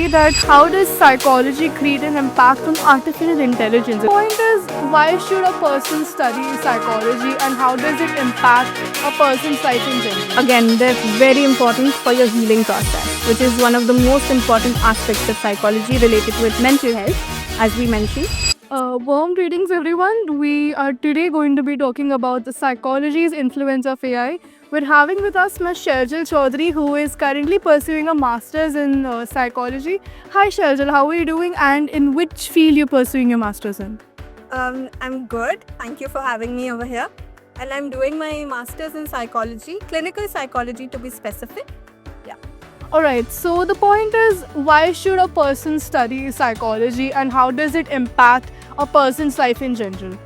be that how does psychology create an impact on artificial intelligence? The point is, why should a person study psychology and how does it impact a person's life in general? Again, they're very important for your healing process, which is one of the most important aspects of psychology related with mental health, as we mentioned. Warm greetings, everyone. We are today going to be talking about the psychology's influence of AI. We're having with us Ms. Sharjil Chaudhary, who is currently pursuing a master's in psychology. Hi, Sharjil. How are you doing? And in which field you're pursuing your master's in? I'm good. Thank you for having me over here. And I'm doing my master's in psychology, clinical psychology to be specific. Alright, so the point is, why should a person study psychology and how does it impact a person's life in general?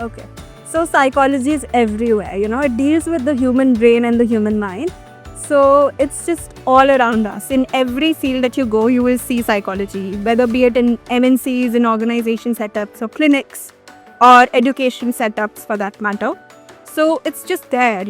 Okay. So psychology is everywhere, it deals with the human brain and the human mind. So it's just all around us. In every field that you go, you will see psychology, whether be it in MNCs, in organization setups or clinics or education setups for that matter. So it's just there,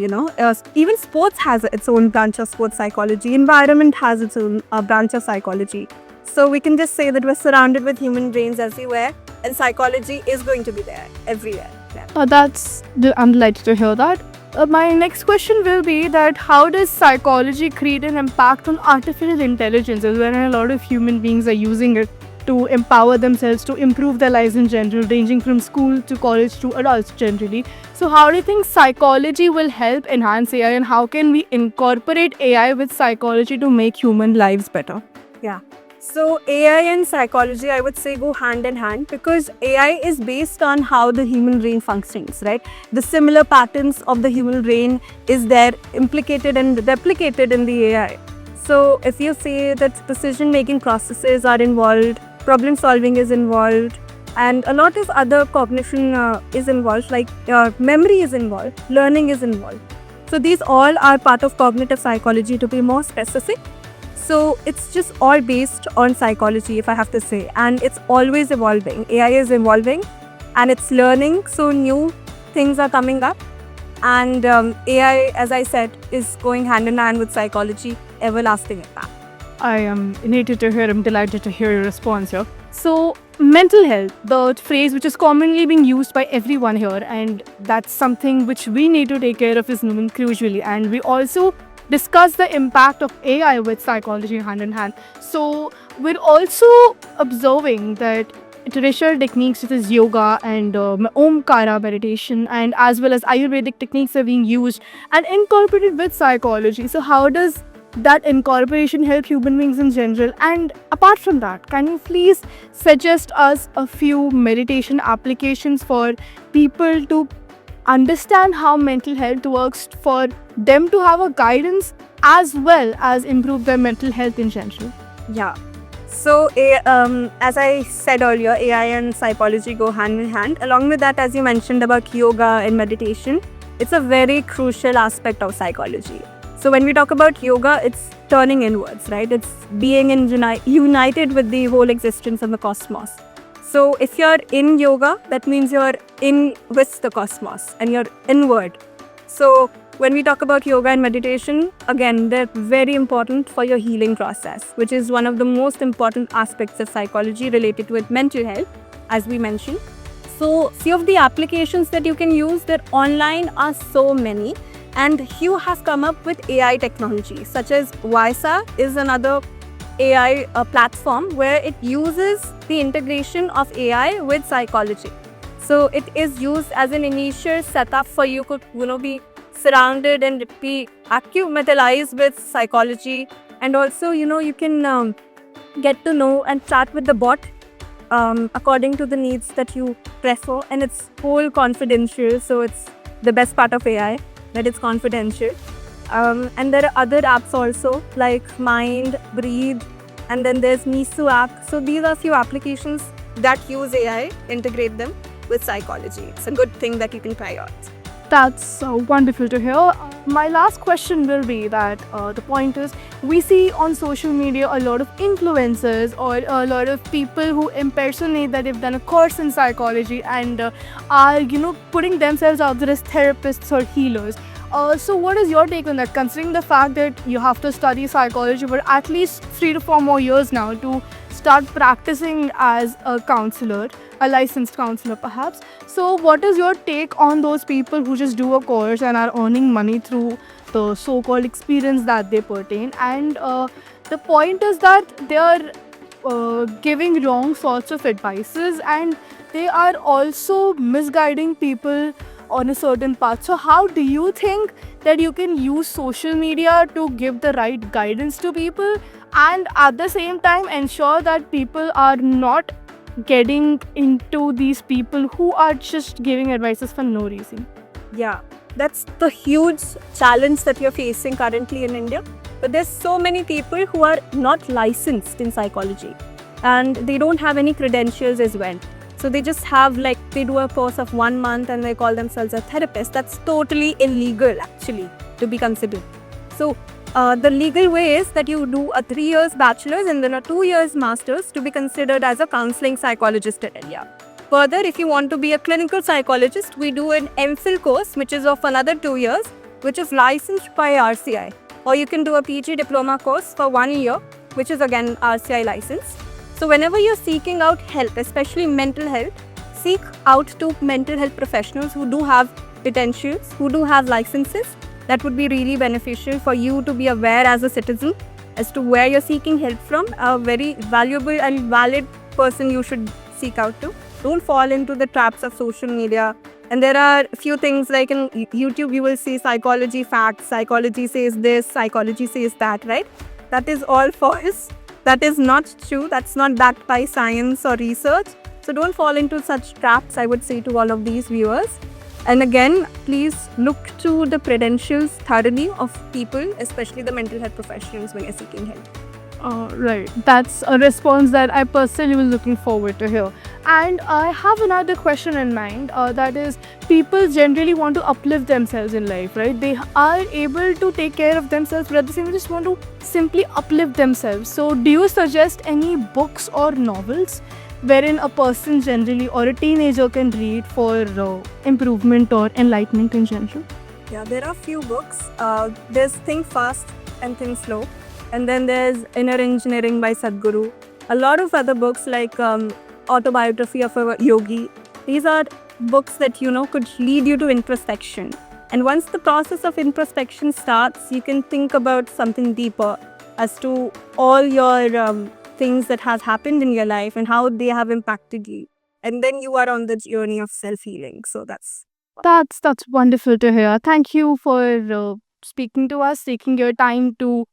even sports has its own branch of sports psychology. Environment has its own branch of psychology. So we can just say that we're surrounded with human brains everywhere, and psychology is going to be there everywhere. I'm delighted to hear that. My next question will be that how does psychology create an impact on artificial intelligence, when a lot of human beings are using it to empower themselves, to improve their lives in general, ranging from school to college to adults generally. So how do you think psychology will help enhance AI, and how can we incorporate AI with psychology to make human lives better? Yeah. So AI and psychology, I would say, go hand in hand because AI is based on how the human brain functions, right? The similar patterns of the human brain is there implicated and replicated in the AI. So if you say that decision-making processes are involved, problem solving is involved, and a lot of other cognition is involved, like memory is involved, learning is involved. So these all are part of cognitive psychology, to be more specific. So it's just all based on psychology, if I have to say, and it's always evolving. AI is evolving and it's learning, so new things are coming up. And AI, as I said, is going hand in hand with psychology, everlasting impact. I am elated to hear, I'm delighted to hear your response here. So, mental health, the phrase which is commonly being used by everyone here, and that's something which we need to take care of is known crucially. And we also discuss the impact of AI with psychology hand in hand. So, we're also observing that traditional techniques such as yoga and Omkara meditation, and as well as Ayurvedic techniques are being used and incorporated with psychology. So how does that incorporation help human beings in general? And apart from that, can you please suggest us a few meditation applications for people to understand how mental health works, for them to have a guidance as well as improve their mental health in general? Yeah. So, as I said earlier, AI and psychology go hand in hand. Along with that, as you mentioned about yoga and meditation, it's a very crucial aspect of psychology. So, when we talk about yoga, it's turning inwards, right? It's being united with the whole existence of the cosmos. So, if you're in yoga, that means you're in with the cosmos and you're inward. So, when we talk about yoga and meditation, again, they're very important for your healing process, which is one of the most important aspects of psychology related with mental health, as we mentioned. So, few of the applications that you can use, that online are so many, and Hue has come up with AI technology, such as Vysa is another AI platform where it uses the integration of AI with psychology. So, it is used as an initial setup for you could, be surrounded and be acclimatized with psychology, and also you can get to know and chat with the bot according to the needs that you prefer, and it's whole confidential. So it's the best part of AI, that it's confidential. And there are other apps also like Mind, Breathe, and then there's Misu app. So these are few applications that use AI, integrate them with psychology. It's a good thing that you can try out. That's wonderful to hear. My last question will be that the point is, we see on social media a lot of influencers or a lot of people who impersonate that they've done a course in psychology and are putting themselves out there as therapists or healers. So what is your take on that, considering the fact that you have to study psychology for at least 3 to 4 more years now to start practicing as a counselor, a licensed counselor perhaps? So what is your take on those people who just do a course and are earning money through the so-called experience that they pertain? And the point is that they are giving wrong sorts of advices, and they are also misguiding people on a certain path. So how do you think that you can use social media to give the right guidance to people and at the same time ensure that people are not getting into these people who are just giving advices for no reason? Yeah, that's the huge challenge that you're facing currently in India. But there's so many people who are not licensed in psychology and they don't have any credentials as well. So they just have they do a course of 1 month and they call themselves a therapist. That's totally illegal actually to be considered. So the legal way is that you do a 3 years bachelor's and then a 2 years master's to be considered as a counseling psychologist in India. Further, if you want to be a clinical psychologist, we do an MPhil course, which is of another 2 years, which is licensed by RCI. Or you can do a PG diploma course for 1 year, which is again RCI licensed. So whenever you're seeking out help, especially mental health, seek out to mental health professionals who do have credentials, who do have licenses. That would be really beneficial for you to be aware as a citizen as to where you're seeking help from. A very valuable and valid person you should seek out to. Don't fall into the traps of social media. And there are a few things like in YouTube, you will see psychology facts, psychology says this, psychology says that, right? That is all false. That is not true. That's not backed by science or research. So don't fall into such traps, I would say to all of these viewers. And again, please look to the credentials thoroughly of people, especially the mental health professionals when you're seeking help. Right. That's a response that I personally was looking forward to hear. And I have another question in mind, that is, people generally want to uplift themselves in life, right? They are able to take care of themselves, but at the same time, just want to simply uplift themselves. So, do you suggest any books or novels wherein a person generally or a teenager can read for improvement or enlightenment in general? Yeah, there are few books. There's Think Fast and Think Slow. And then there's Inner Engineering by Sadhguru. A lot of other books like Autobiography of a Yogi. These are books that, could lead you to introspection. And once the process of introspection starts, you can think about something deeper as to all your things that has happened in your life and how they have impacted you. And then you are on the journey of self-healing. So that's wonderful to hear. Thank you for speaking to us, taking your time to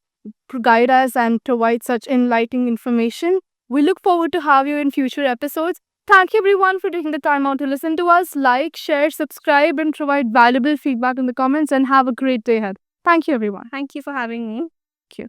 guide us and provide such enlightening information. We look forward to have you in future episodes. Thank you everyone for taking the time out to listen to us. Like, share, subscribe, and provide valuable feedback in the comments, and have a great day ahead. Thank you everyone. Thank you for having me. Thank you.